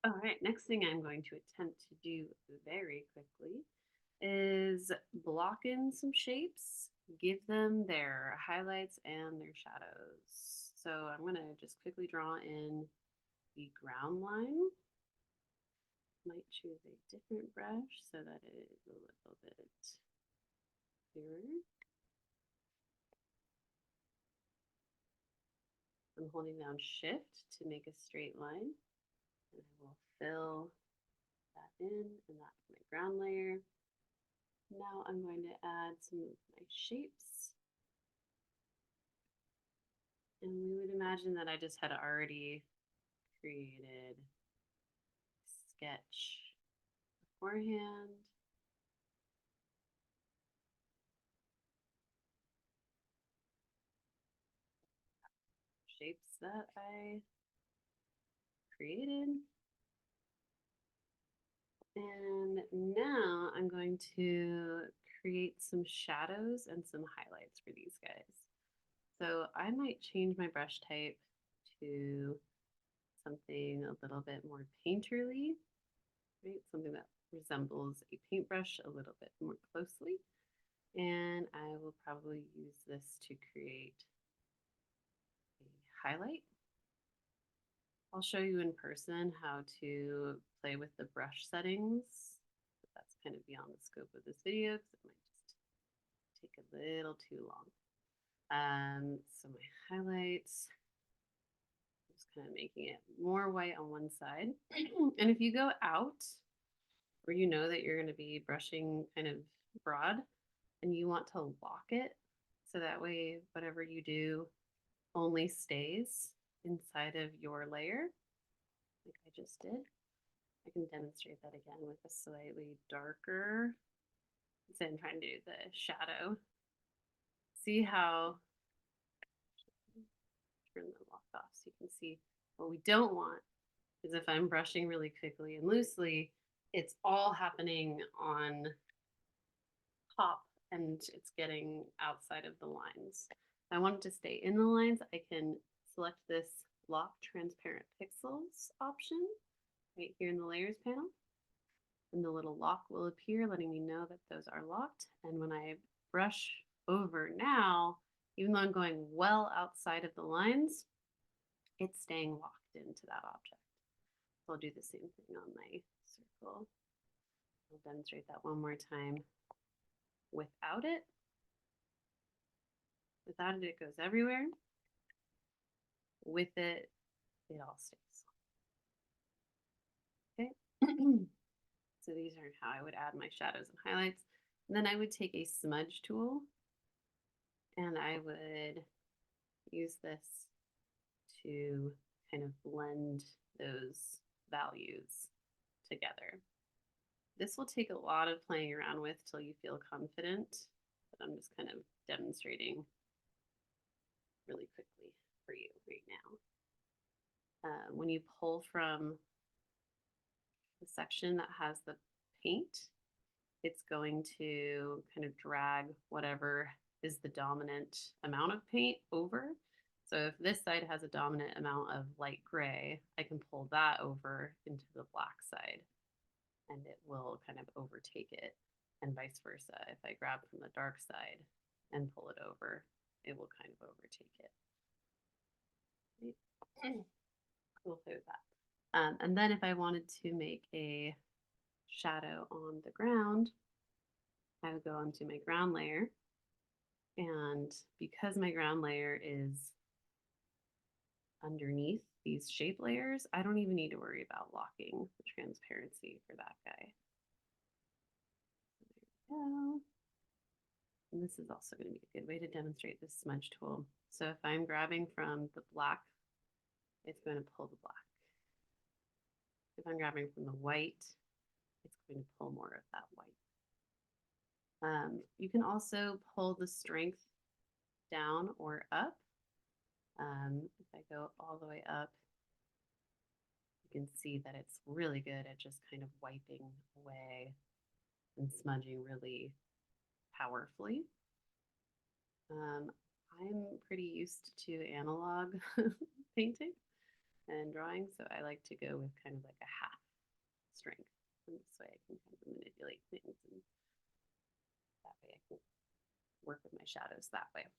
All right, next thing I'm going to attempt to do very quickly is block in some shapes, give them their highlights and their shadows. So I'm going to just quickly draw in the ground line. Might choose a different brush so that it is a little bit clearer. I'm holding down Shift to make a straight line, and I will fill that in, and that's my ground layer. Now I'm going to add some of my shapes. And we would imagine that I just had already created a sketch beforehand. Shapes that I created. And now I'm going to create some shadows and some highlights for these guys. So I might change my brush type to something a little bit more painterly, right? Something that resembles a paintbrush a little bit more closely. And I will probably use this to create a highlight. I'll show you in person how to play with the brush settings. But that's kind of beyond the scope of this video because it might just take a little too long. So my highlights, just kind of making it more white on one side. And if you go out where you know that you're going to be brushing kind of broad and you want to lock it, so that way whatever you do only stays inside of your layer, like I just did. I can demonstrate that again with a slightly darker, so I'm trying to do the shadow. See how, turn the lock off so you can see what we don't want is if I'm brushing really quickly and loosely, it's all happening on top and it's getting outside of the lines. If I want it to stay in the lines, I can select this lock transparent pixels option right here in the layers panel. And the little lock will appear, letting me know that those are locked. And when I brush over now, even though I'm going well outside of the lines, it's staying locked into that object. So I'll do the same thing on my circle. I'll demonstrate that one more time. Without it, it goes everywhere. With it, it all stays. Okay. So these are how I would add my shadows and highlights. And then I would take a smudge tool and I would use this to kind of blend those values together. This will take a lot of playing around with till you feel confident, but I'm just kind of demonstrating really quickly for you right now. When you pull from the section that has the paint, it's going to kind of drag whatever is the dominant amount of paint over. So if this side has a dominant amount of light gray, I can pull that over into the black side and it will kind of overtake it, and vice versa. If I grab from the dark side and pull it over, it will kind of overtake it. We'll play with that. And then if I wanted to make a shadow on the ground, I would go onto my ground layer. And because my ground layer is underneath these shape layers, I don't even need to worry about locking the transparency for that guy. There we go. And this is also going to be a good way to demonstrate this smudge tool. So if I'm grabbing from the black, it's going to pull the black. If I'm grabbing from the white, it's going to pull more of that white. You can also pull the strength down or up. If I go all the way up, you can see that it's really good at just kind of wiping away and smudging really powerfully. I'm pretty used to analog painting and drawing, so I like to go with kind of like a half can kind of manipulate things, and that way I can work with my shadows that way.